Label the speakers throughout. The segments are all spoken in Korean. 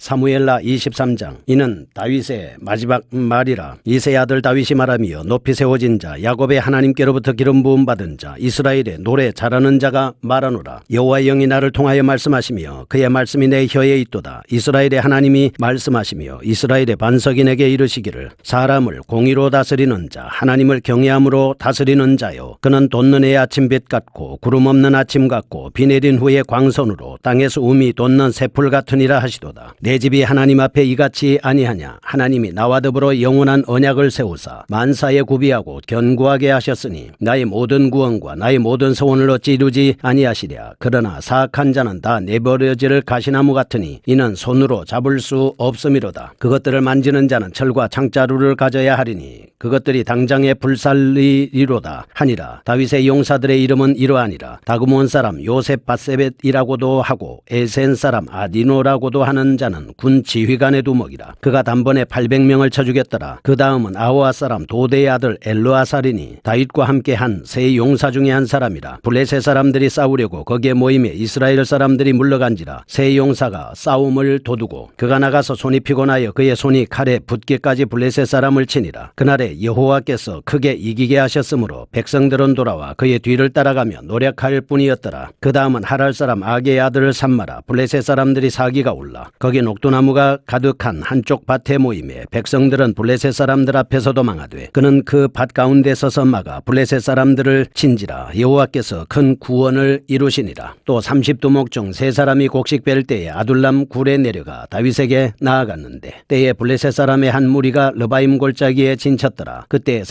Speaker 1: 사무엘하 23장. 이는 다윗의 마지막 말이라. 이새의 아들 다윗이 말하며 높이 세워진 자 야곱의 하나님께로부터 기름 부음 받은 자 이스라엘의 노래 잘하는 자가 말하노라. 여호와의 영이 나를 통하여 말씀하시며 그의 말씀이 내 혀에 있도다. 이스라엘의 하나님이 말씀하시며 이스라엘의 반석이 내게 이르시기를 사람을 공의로 다스리는 자 하나님을 경외함으로 다스리는 자요 그는 돋는 해의 아침빛 같고 구름 없는 아침 같고 비 내린 후에 광선으로 땅에서 우미 돋는 새풀 같으니라 하시도다. 내 집이 하나님 앞에 이같이 아니하냐. 하나님이 나와 더불어 영원한 언약을 세우사 만사에 구비하고 견고하게 하셨으니 나의 모든 구원과 나의 모든 소원을 어찌 이루지 아니하시랴. 그러나 사악한 자는 다 내버려질 가시나무 같으니 이는 손으로 잡을 수 없음이로다. 그것들을 만지는 자는 철과 창자루를 가져야 하리니 그것들이 당장에 불살리리로다 하니라. 다윗의 용사들의 이름은 이러하니라. 다그몬 사람 요셉 바세벳이라고도 하고 에센 사람 아디노라고도 하는 자는 군 지휘관의 두목이라. 그가 단번에 800명을 쳐 죽였더라. 그 다음은 아호아 사람 도대의 아들 엘르아살이니 다윗과 함께 한 세 용사 중에 한 사람이라. 블레셋 사람들이 싸우려고 거기에 모임에 이스라엘 사람들이 물러간지라. 세 용사가 싸움을 도두고 그가 나가서 손이 피곤하여 그의 손이 칼에 붙기까지 블레셋 사람을 치니라. 그날에 여호와께서 크게 이기게 하셨으므로 백성들은 돌아와 그의 뒤를 따라가며 노력할 뿐이었더라. 그 다음은 하랄 사람 아게의 아들 삼마라. 블레셋 사람들이 사기가 올라 거기 녹두나무가 가득한 한쪽 밭에 모임에 백성들은 블레셋 사람들 앞에서 도망하되 그는 그 밭 가운데 서서 막아 블레셋 사람들을 친지라. 여호와께서 큰 구원을 이루시니라. 또 30두목 중 세 사람이 곡식 뺄 때에 아둘람 굴에 내려가 다윗에게 나아갔는데 때에 블레셋 사람의 한 무리가 르바임 골짜기에 진쳤더라. 그때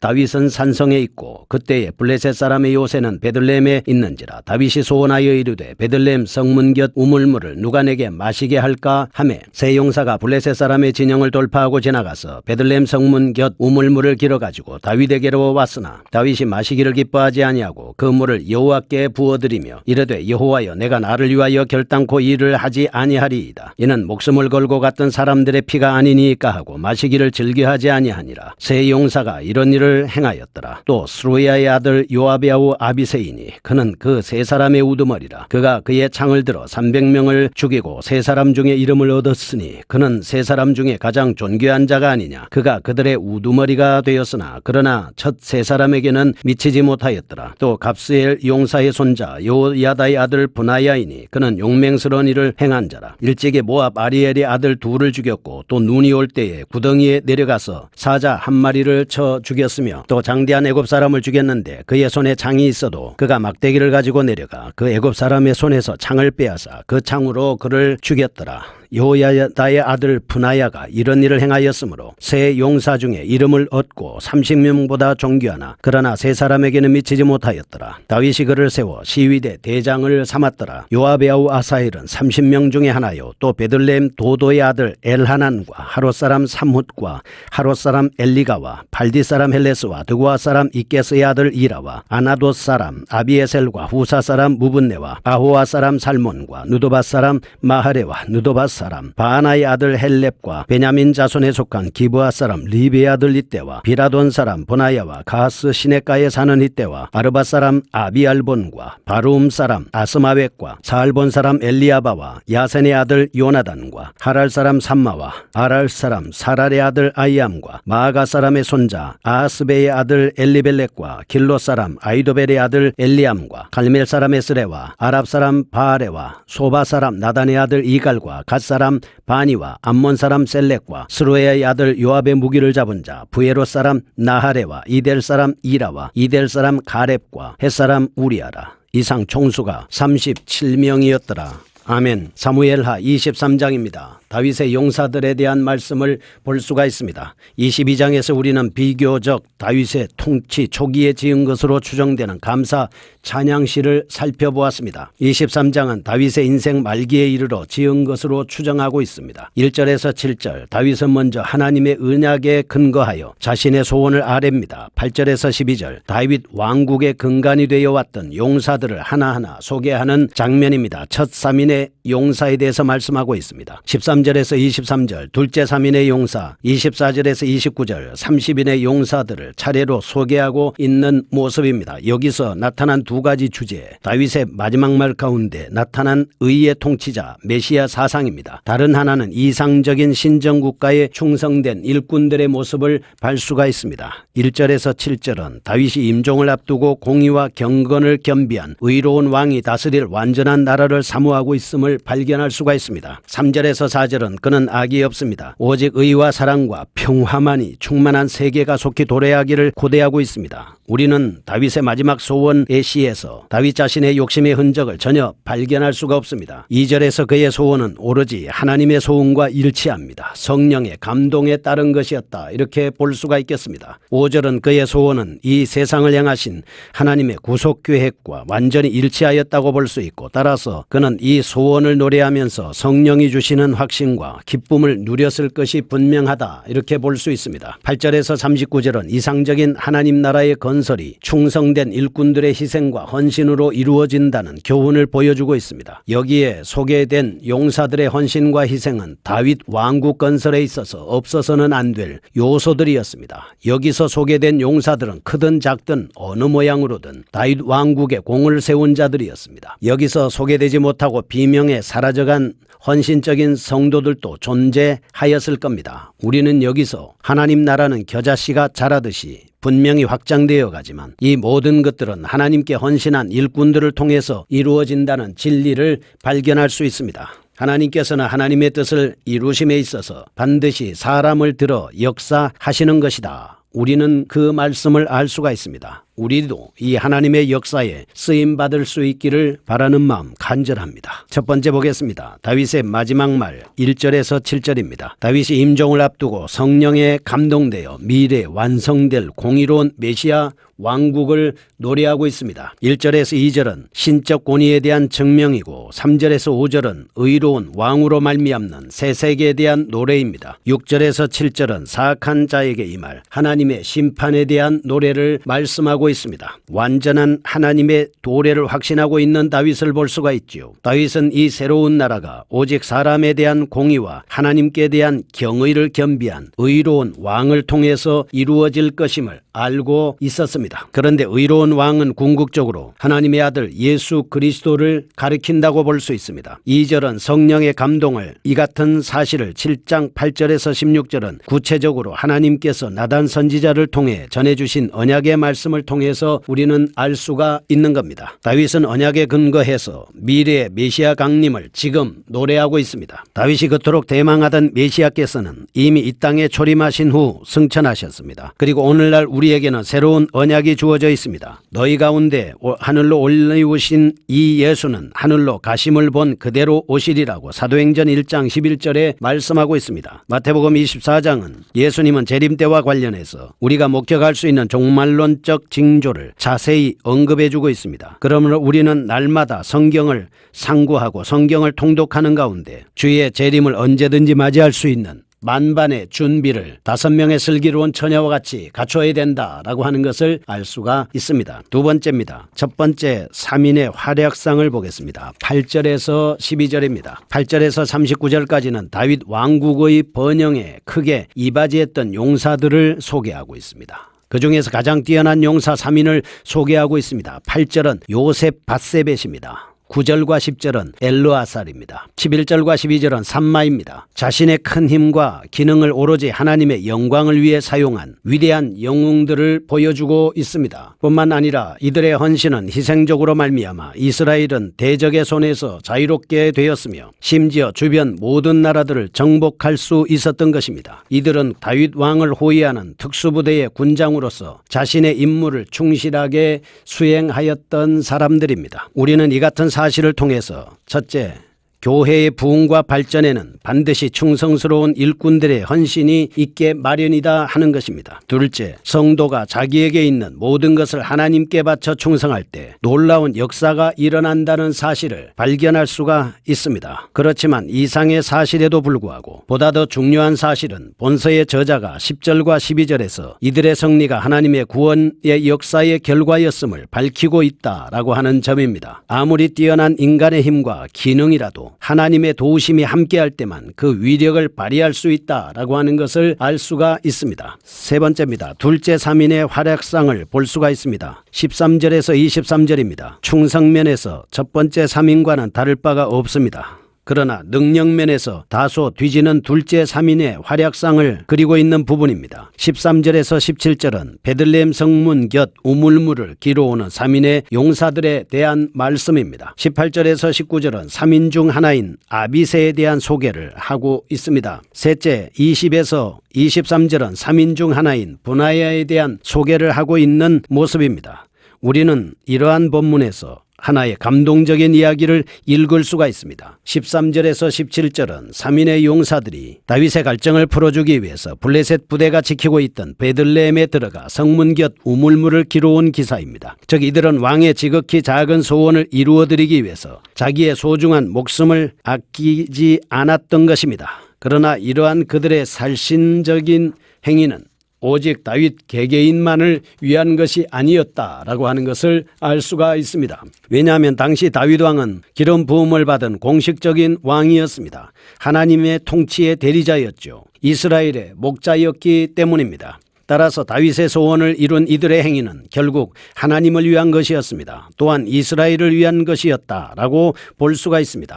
Speaker 1: 다윗은 산성에 있고 그때에 블레셋 사람의 요새는 베들레헴에 있는지라. 다윗이 소원하여 이르되 베들레헴 성문 곁 우물물을 누가 내게 마시게 할까 하매 세 용사가 블레셋 사람의 진영을 돌파하고 지나가서 베들레헴 성문 곁 우물물을 길어가지고 다윗에게로 왔으나 다윗이 마시기를 기뻐하지 아니하고 그 물을 여호와께 부어드리며 이르되 여호와여 내가 나를 위하여 결단코 이 일을 하지 아니하리이다. 이는 목숨을 걸고 갔던 사람들의 피가 아니니까 하고 마시기를 즐겨하지 아니하니라. 세 용사가 이런 일을 행하였더라. 또 스루야의 아들 요압의 아우 아비새이니 그는 그 세 사람의 우두머리라. 그가 그의 창을 들어 300명을 죽이고 세 사람 중에 이름을 얻었으니 그는 세 사람 중에 가장 존귀한 자가 아니냐. 그가 그들의 우두머리가 되었으나 그러나 첫 세 사람에게는 미치지 못하였더라. 또 갑스엘 용사의 손자 요야다의 아들 분하야이니 그는 용맹스러운 일을 행한 자라. 일찍이 모압 아리엘의 아들 둘을 죽였고 또 눈이 올 때에 구덩이에 내려가서 사자 한 마리를 쳐 죽였으며 또 장대한 애굽 사람을 죽였는데 그의 손에 창이 있어도 그가 막대기를 가지고 내려가 그 애굽 사람의 손에서 창을 빼앗아 그 창으로 그를 죽였더라. 요야다의 아들 분하야가 이런 일을 행하였으므로 세 용사 중에 이름을 얻고 30명보다 존귀하나 그러나 세 사람에게는 미치지 못하였더라. 다윗이 그를 세워 시위대 대장을 삼았더라. 요압의 아우 아사엘은 30명 중에 하나요. 또 베들레헴 도도의 아들 엘하난과 하롯 사람 삼훗과 하롯 사람 엘리가와 발디 사람 헬레스와 드고아 사람 이게스의 아들 이라와 아나돗 사람 아비에셀과 후사 사람 무분네와 아호아 사람 살몬과 누도밭 사람 마하레와 누도밭 사람 바하나의 아들 헬렙과 베냐민 자손에 속한 기브아 사람 리베의 아들 이때와 비라돈 사람 보나야와 가스 시내가에 사는 이때와 아르바 사람 아비알본과 바루움 사람 아스마웻과 사알본 사람 엘리아바와 야센의 아들 요나단과 하랄 사람 삼마와 아랄 사람 사랄의 아들 아이암과 마아가 사람의 손자 아스베의 아들 엘리벨렉과 길로 사람 아이도벨의 아들 엘리암과 갈멜 사람의 스레와 아랍 사람 바아레와 소바 사람 나단의 아들 이갈과 갓 사람 바니와 암몬 사람 셀렉과 스루야의 아들 요압의 무기를 잡은 자 부에롯 사람 나하레와 이델 사람 이라와 이델 사람 가렙과 헷 사람 우리아라. 이상 총수가 37명이었더라. 아멘. 사무엘하 23장입니다. 다윗의 용사들에 대한 말씀을 볼 수가 있습니다. 22장에서 우리는 비교적 다윗의 통치 초기에 지은 것으로 추정되는 감사 찬양시를 살펴보았습니다. 23장은 다윗의 인생 말기에 이르러 지은 것으로 추정하고 있습니다. 1절에서 7절 다윗은 먼저 하나님의 언약에 근거하여 자신의 소원을 아뢰입니다. 8절에서 12절 다윗 왕국의 근간이 되어 왔던 용사들을 하나하나 소개하는 장면입니다. 첫 3인의 용사에 대해서 말씀하고 있습니다. 13 13절에서 23절 둘째 3인의 용사, 24절에서 29절 30인의 용사들을 차례로 소개하고 있는 모습입니다. 여기서 나타난 두 가지 주제, 다윗의 마지막 말 가운데 나타난 의의 통치자 메시아 사상입니다. 다른 하나는 이상적인 신정국가에 충성된 일꾼들의 모습을 볼 수가 있습니다. 1절에서 7절은 다윗이 임종을 앞두고 공의와 경건을 겸비한 의로운 왕이 다스릴 완전한 나라를 사모하고 있음을 발견할 수가 있습니다. 3절에서 4절은 그는 악이 없습니다. 오직 의와 사랑과 평화만이 충만한 세계가 속히 도래하기를 고대하고 있습니다. 우리는 다윗의 마지막 소원의 시에서 다윗 자신의 욕심의 흔적을 전혀 발견할 수가 없습니다. 2절에서 그의 소원은 오로지 하나님의 소원과 일치합니다. 성령의 감동에 따른 것이었다, 이렇게 볼 수가 있겠습니다. 5절은 그의 소원은 이 세상을 향하신 하나님의 구속계획과 완전히 일치하였다고 볼 수 있고, 따라서 그는 이 소원을 노래하면서 성령이 주시는 확신과 기쁨을 누렸을 것이 분명하다, 이렇게 볼 수 있습니다. 8절에서 39절은 이상적인 하나님 나라의 건설이 충성된 일꾼들의 희생과 헌신으로 이루어진다는 교훈을 보여주고 있습니다. 여기에 소개된 용사들의 헌신과 희생은 다윗 왕국 건설에 있어서 없어서는 안 될 요소들이었습니다. 여기서 소개된 용사들은 크든 작든 어느 모양으로든 다윗 왕국에 공을 세운 자들이었습니다. 여기서 소개되지 못하고 비명에 사라져간 헌신적인 성도들도 존재하였을 겁니다. 우리는 여기서 하나님 나라는 겨자씨가 자라듯이 분명히 확장되어 가지만 이 모든 것들은 하나님께 헌신한 일꾼들을 통해서 이루어진다는 진리를 발견할 수 있습니다. 하나님께서는 하나님의 뜻을 이루심에 있어서 반드시 사람을 들어 역사하시는 것이다. 우리는 그 말씀을 알 수가 있습니다. 우리도 이 하나님의 역사에 쓰임받을 수 있기를 바라는 마음 간절합니다. 첫 번째 보겠습니다. 다윗의 마지막 말 1절에서 7절입니다. 다윗이 임종을 앞두고 성령에 감동되어 미래에 완성될 공의로운 메시아 왕국을 노래하고 있습니다. 1절에서 2절은 신적 권위에 대한 증명이고 3절에서 5절은 의로운 왕으로 말미암는 새 세계에 대한 노래입니다. 6절에서 7절은 사악한 자에게 임할 하나님의 심판에 대한 노래를 말씀하고 있습니다. 완전한 하나님의 도래를 확신하고 있는 다윗을 볼 수가 있지요. 다윗은 이 새로운 나라가 오직 사람에 대한 공의와 하나님께 대한 경의를 겸비한 의로운 왕을 통해서 이루어질 것임을 알고 있었습니다. 그런데 의로운 왕은 궁극적으로 하나님의 아들 예수 그리스도를 가리킨다고 볼 수 있습니다. 2절은 성령의 감동을, 이 같은 사실을 7장 8절에서 16절은 구체적으로 하나님께서 나단 선지자를 통해 전해주신 언약의 말씀을 통해서 우리는 알 수가 있는 겁니다. 다윗은 언약에 근거해서 미래의 메시아 강림을 지금 노래하고 있습니다. 다윗이 그토록 대망하던 메시아께서는 이미 이 땅에 초림하신 후 승천하셨습니다. 그리고 오늘날 우리에게는 새로운 언약이 주어져 있습니다. 너희 가운데 하늘로 올리우신 이 예수는 하늘로 가심을 본 그대로 오시리라고 사도행전 1장 11절에 말씀하고 있습니다. 마태복음 24장은 예수님은 재림 때와 관련해서 우리가 목격할 수 있는 종말론적 징조를 자세히 언급해주고 있습니다. 그러므로 우리는 날마다 성경을 상고하고 성경을 통독하는 가운데 주의 재림을 언제든지 맞이할 수 있는 만반의 준비를 5명의 슬기로운 처녀와 같이 갖춰야 된다라고 하는 것을 알 수가 있습니다. 두 번째입니다. 첫 번째 3인의 활약상을 보겠습니다. 8절에서 12절입니다. 8절에서 39절까지는 다윗 왕국의 번영에 크게 이바지했던 용사들을 소개하고 있습니다. 그 중에서 가장 뛰어난 용사 3인을 소개하고 있습니다. 8절은 요셉 밧세벳입니다. 9절과 10절은 엘르아살입니다. 11절과 12절은 삼마입니다. 자신의 큰 힘과 기능을 오로지 하나님의 영광을 위해 사용한 위대한 영웅들을 보여주고 있습니다. 뿐만 아니라 이들의 헌신은 희생적으로 말미암아 이스라엘은 대적의 손에서 자유롭게 되었으며 심지어 주변 모든 나라들을 정복할 수 있었던 것입니다. 이들은 다윗 왕을 호위하는 특수부대의 군장으로서 자신의 임무를 충실하게 수행하였던 사람들입니다. 우리는 이 같은 사실을 통해서 첫째, 교회의 부흥과 발전에는 반드시 충성스러운 일꾼들의 헌신이 있게 마련이다 하는 것입니다. 둘째, 성도가 자기에게 있는 모든 것을 하나님께 바쳐 충성할 때 놀라운 역사가 일어난다는 사실을 발견할 수가 있습니다. 그렇지만 이상의 사실에도 불구하고 보다 더 중요한 사실은 본서의 저자가 10절과 12절에서 이들의 승리가 하나님의 구원의 역사의 결과였음을 밝히고 있다라고 하는 점입니다. 아무리 뛰어난 인간의 힘과 기능이라도 때에도 하나님의 도우심이 함께할 때만 그 위력을 발휘할 수 있다라고 하는 것을 알 수가 있습니다. 세 번째입니다. 둘째 3인의 활약상을 볼 수가 있습니다. 13절에서 23절입니다. 충성면에서 첫 번째 3인과는 다를 바가 없습니다. 그러나 능력면에서 다소 뒤지는 둘째 3인의 활약상을 그리고 있는 부분입니다. 13절에서 17절은 베들레헴 성문 곁 우물물을 길어오는 3인의 용사들에 대한 말씀입니다. 18절에서 19절은 3인 중 하나인 아비새에 대한 소개를 하고 있습니다. 셋째 20에서 23절은 3인 중 하나인 브나야에 대한 소개를 하고 있는 모습입니다. 우리는 이러한 본문에서 하나의 감동적인 이야기를 읽을 수가 있습니다. 13절에서 17절은 3인의 용사들이 다윗의 갈증을 풀어주기 위해서 블레셋 부대가 지키고 있던 베들레헴에 들어가 성문 곁 우물물을 길어온 기사입니다. 즉 이들은 왕의 지극히 작은 소원을 이루어드리기 위해서 자기의 소중한 목숨을 아끼지 않았던 것입니다. 그러나 이러한 그들의 살신적인 행위는 오직 다윗 개개인만을 위한 것이 아니었다라고 하는 것을 알 수가 있습니다. 왜냐하면 당시 다윗 왕은 기름 부음을 받은 공식적인 왕이었습니다. 하나님의 통치의 대리자였죠. 이스라엘의 목자였기 때문입니다. 따라서 다윗의 소원을 이룬 이들의 행위는 결국 하나님을 위한 것이었습니다. 또한 이스라엘을 위한 것이었다라고 볼 수가 있습니다.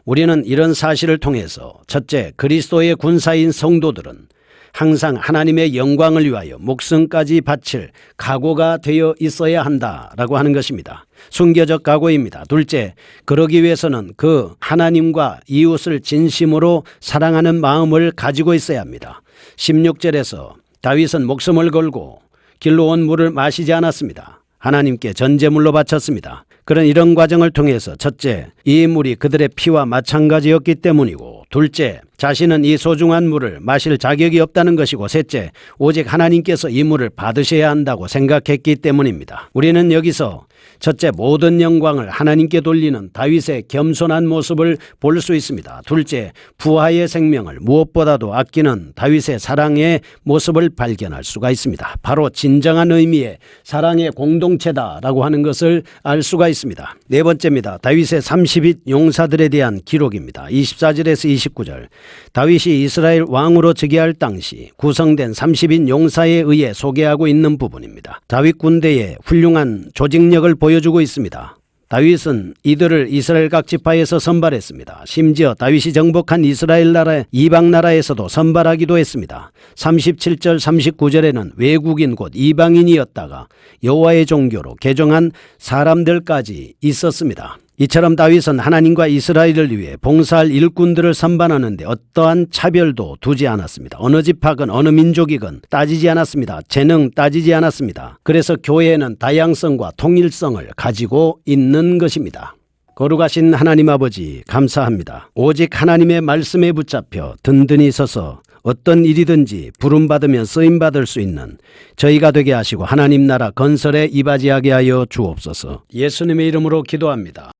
Speaker 1: 우리는 이런 사실을 통해서 첫째, 그리스도의 군사인 성도들은 항상 하나님의 영광을 위하여 목숨까지 바칠 각오가 되어 있어야 한다라고 하는 것입니다. 순교적 각오입니다. 둘째, 그러기 위해서는 그 하나님과 이웃을 진심으로 사랑하는 마음을 가지고 있어야 합니다. 16절에서 다윗은 목숨을 걸고 길로 온 물을 마시지 않았습니다. 하나님께 전제물로 바쳤습니다. 그런 이런 과정을 통해서 첫째, 이 물이 그들의 피와 마찬가지였기 때문이고, 둘째, 자신은 이 소중한 물을 마실 자격이 없다는 것이고, 셋째, 오직 하나님께서 이 물을 받으셔야 한다고 생각했기 때문입니다. 우리는 여기서 첫째, 모든 영광을 하나님께 돌리는 다윗의 겸손한 모습을 볼 수 있습니다. 둘째, 부하의 생명을 무엇보다도 아끼는 다윗의 사랑의 모습을 발견할 수가 있습니다. 바로 진정한 의미의 사랑의 공동체다라고 하는 것을 알 수가 있습니다. 네 번째입니다. 다윗의 30인 용사들에 대한 기록입니다. 24절에서 29절. 다윗이 이스라엘 왕으로 즉위할 당시 구성된 30인 용사에 의해 소개하고 있는 부분입니다. 다윗 군대의 훌륭한 조직력을 보여주고 있습니다. 다윗은 이들을 이스라엘 각 지파에서 선발했습니다. 심지어 다윗이 정복한 이스라엘 나라의 이방 나라에서도 선발하기도 했습니다. 37절 39절에는 외국인 곧 이방인이었다가 여호와의 종교로 개종한 사람들까지 있었습니다. 이처럼 다윗은 하나님과 이스라엘을 위해 봉사할 일꾼들을 선반하는데 어떠한 차별도 두지 않았습니다. 어느 지파건 어느 민족이건 따지지 않았습니다. 재능 따지지 않았습니다. 그래서 교회는 다양성과 통일성을 가지고 있는 것입니다. 거룩하신 하나님 아버지 감사합니다. 오직 하나님의 말씀에 붙잡혀 든든히 서서 어떤 일이든지 부름받으면 쓰임받을 수 있는 저희가 되게 하시고 하나님 나라 건설에 이바지하게 하여 주옵소서. 예수님의 이름으로 기도합니다.